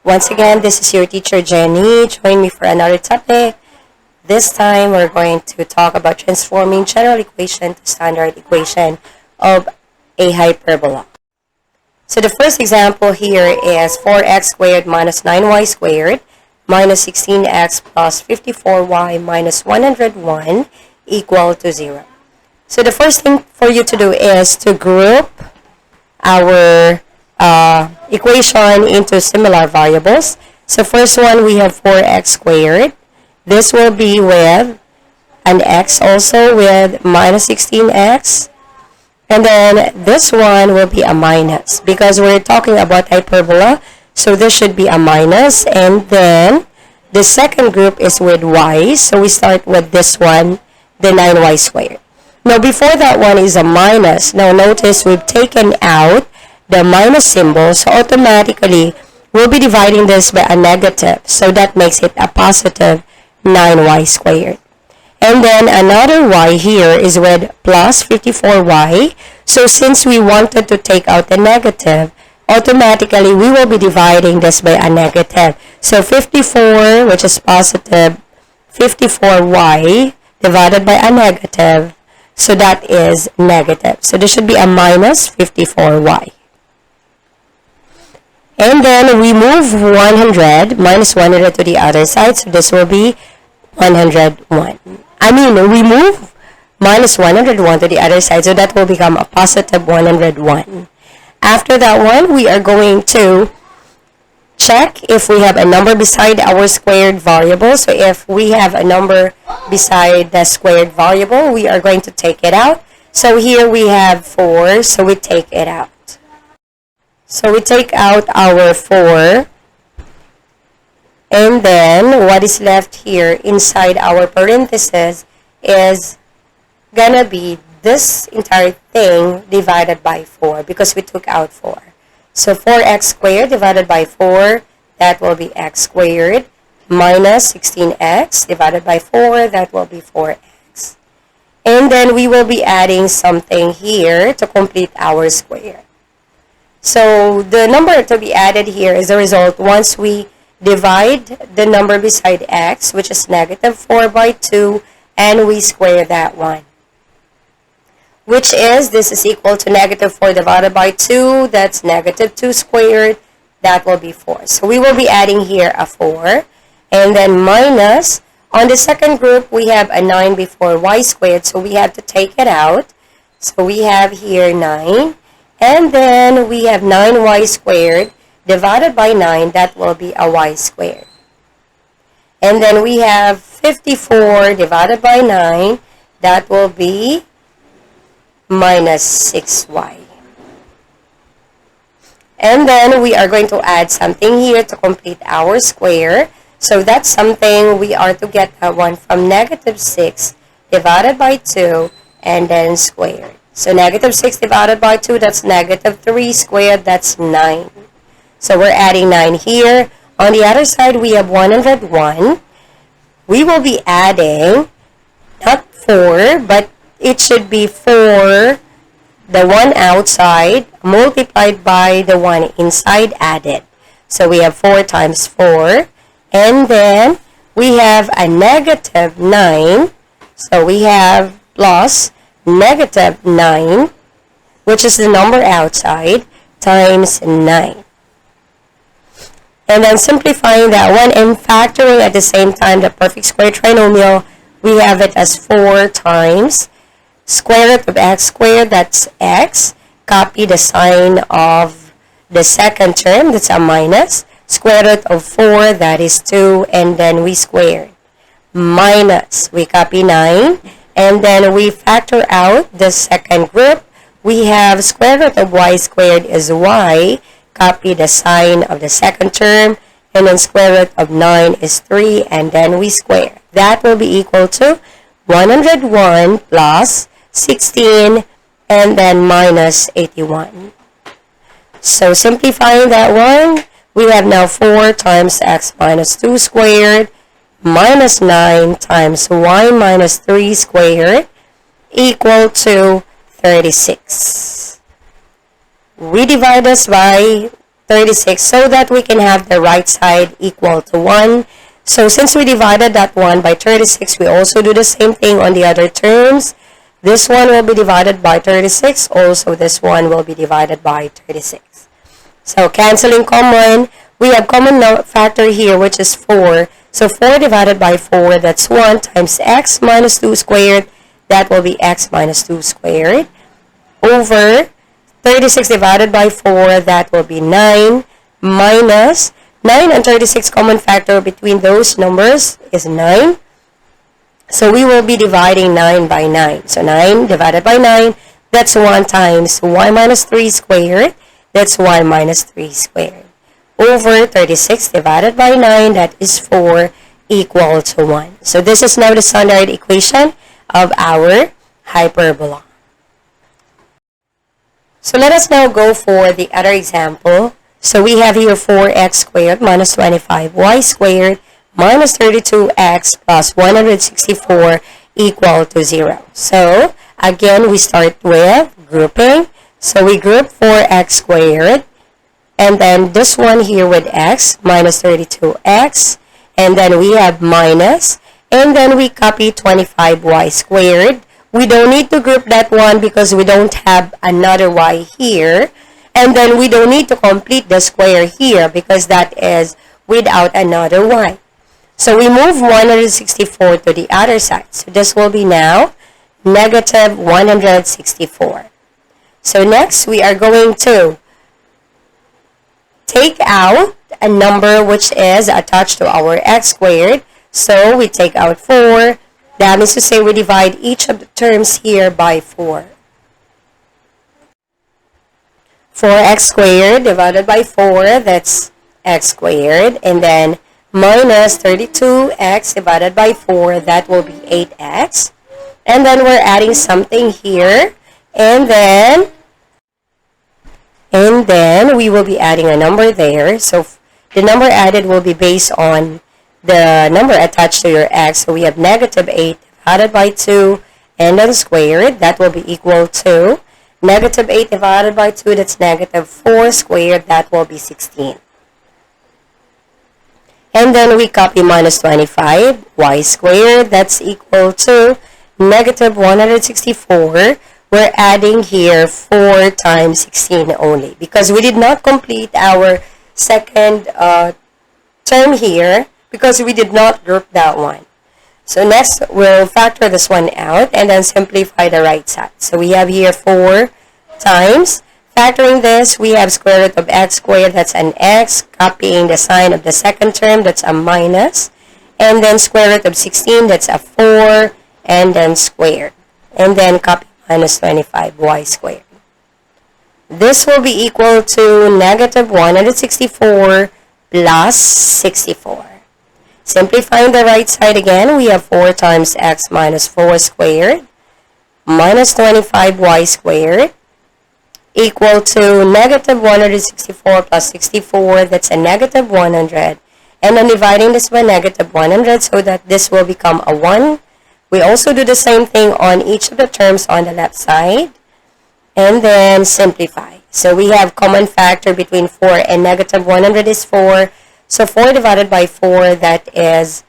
Once again, this is your teacher Jenny. Join me for another topic. This time, we're going to talk about transforming general equation to standard equation of a hyperbola. So the first example here is 4x squared minus 9y squared minus 16x plus 54y minus 101 equal to 0. So the first thing for you to do is to group our equation into similar variables. So first one, we have 4x squared. This will be with an x also with minus 16x. And then this one will be a minus because we're talking about hyperbola. So this should be a minus. And then the second group is with y. So we start with this one, the 9y squared. Now before that one is a minus. Now notice we've taken out the minus symbol. So automatically we'll be dividing this by a negative. So that makes it a positive 9y squared. And then another y here is with plus 54y. So since we wanted to take out the negative, automatically we will be dividing this by a negative. So 54, which is positive 54y, divided by a negative. So that is negative. So this should be a minus 54y. And then we move 100 minus 100 to the other side. So this will be 101. We move minus 101 to the other side, so that will become a positive 101. After that one, we are going to check if we have a number beside our squared variable. So if we have a number beside the squared variable, we are going to take it out. So here we have 4, so we take it out. So we take out our 4. And then, what is left here inside our parentheses is gonna be this entire thing divided by 4 because we took out 4. So 4x squared divided by 4, that will be x squared, minus 16x divided by 4, that will be 4x. And then we will be adding something here to complete our square. So the number to be added here is the result once we divide the number beside x, which is negative 4 by 2, and we square that one. Which is, this is equal to negative 4 divided by 2, that's negative 2 squared, that will be 4. So we will be adding here a 4, and then minus, on the second group, we have a 9 before y squared, so we have to take it out. So we have here 9, and then we have 9y squared, divided by 9, that will be a y squared. And then we have 54 divided by 9, that will be minus 6y. And then we are going to add something here to complete our square. So that's something we are to get that one from negative 6 divided by 2 and then squared. So negative 6 divided by 2, that's negative 3 squared, that's 9. So we're adding 9 here. On the other side, we have 101. We will be adding, not 4, but it should be 4, the one outside, multiplied by the one inside added. So we have 4 times 4. And then we have a negative 9. So we have plus negative 9, which is the number outside, times 9. And then simplifying that one and factoring at the same time the perfect square trinomial, we have it as 4 times square root of x squared, that's x. Copy the sign of the second term, that's a minus. Square root of 4, that is 2, and then we squared. Minus, we copy 9, and then we factor out the second group. We have square root of y squared is y. Copy the sign of the second term, and then square root of 9 is 3, and then we square. That will be equal to 101 plus 16, and then minus 81. So simplifying that one, we have now 4 times x minus 2 squared minus 9 times y minus 3 squared equal to 36. We divide this by 36 so that we can have the right side equal to 1. So since we divided that 1 by 36, we also do the same thing on the other terms. This one will be divided by 36. Also, this one will be divided by 36. So canceling common, we have common factor here, which is 4. So 4 divided by 4, that's 1 times x minus 2 squared. That will be x minus 2 squared over 36 divided by 4, that will be 9 minus 9 and 36 common factor between those numbers is 9. So we will be dividing 9 by 9. So 9 divided by 9, that's 1 times y minus 3 squared. That's y minus 3 squared. Over 36 divided by 9, that is 4, equal to 1. So this is now the standard equation of our hyperbola. So let us now go for the other example. So we have here 4x squared minus 25y squared minus 32x plus 164 equal to 0. So again, we start with grouping. So we group 4x squared, and then this one here with x minus 32x, and then we have minus, and then we copy 25y squared. We don't need to group that one because we don't have another y here. And then we don't need to complete the square here because that is without another y. So we move 164 to the other side. So this will be now negative 164. So next we are going to take out a number which is attached to our x squared. So we take out 4. That means to say we divide each of the terms here by 4. 4x squared divided by 4, that's x squared. And then minus 32x divided by 4, that will be 8x. And then we're adding something here. And then we will be adding a number there. So the number added will be based on the number attached to your x. So we have negative 8 divided by 2 and then squared. That will be equal to negative 8 divided by 2, that's negative 4 squared. That will be 16. And then we copy minus 25 y squared. That's equal to negative 164. We're adding here 4 times 16 only because we did not complete our second term here because we did not group that one. So next, we'll factor this one out and then simplify the right side. So we have here 4 times. Factoring this, we have square root of x squared, that's an x. Copying the sign of the second term, that's a minus. And then square root of 16, that's a 4. And then squared. And then copy minus 25y squared. This will be equal to negative 164 plus 64. Simplifying the right side again, we have 4 times x minus 4 squared minus 25y squared equal to negative 164 plus 64, that's a negative 100. And then dividing this by negative 100 so that this will become a 1. We also do the same thing on each of the terms on the left side. And then simplify. So we have common factor between 4 and negative 100 is 4. So 4 divided by 4, that is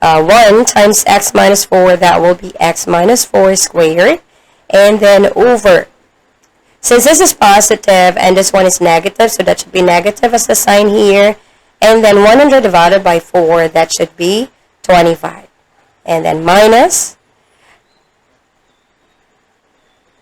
1 times x minus 4, that will be x minus 4 squared. And then over. Since this is positive and this one is negative, so that should be negative as the sign here. And then 100 divided by 4, that should be 25. And then minus.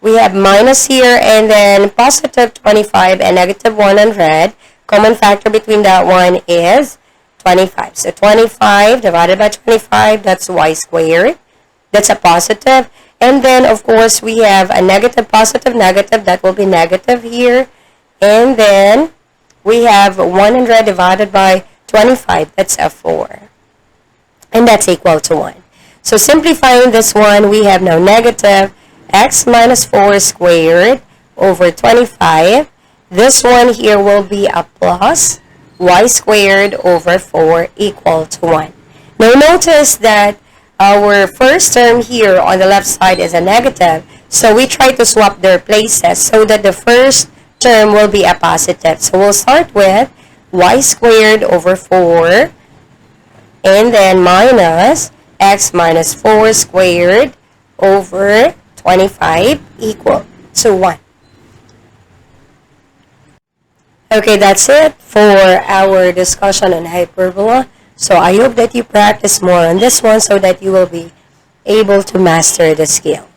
We have minus here and then positive 25 and negative 100. Common factor between that one is 25. So 25 divided by 25, that's y squared. That's a positive. And then, of course, we have a negative, positive, negative. That will be negative here. And then we have 100 divided by 25. That's a 4. And that's equal to 1. So simplifying this one, we have now negative x minus 4 squared over 25. This one here will be a plus y squared over 4 equal to 1. Now notice that our first term here on the left side is a negative. So we try to swap their places so that the first term will be a positive. So we'll start with y squared over 4 and then minus x minus 4 squared over 25 equal to 1. Okay, that's it for our discussion on hyperbola. So I hope that you practice more on this one so that you will be able to master the skill.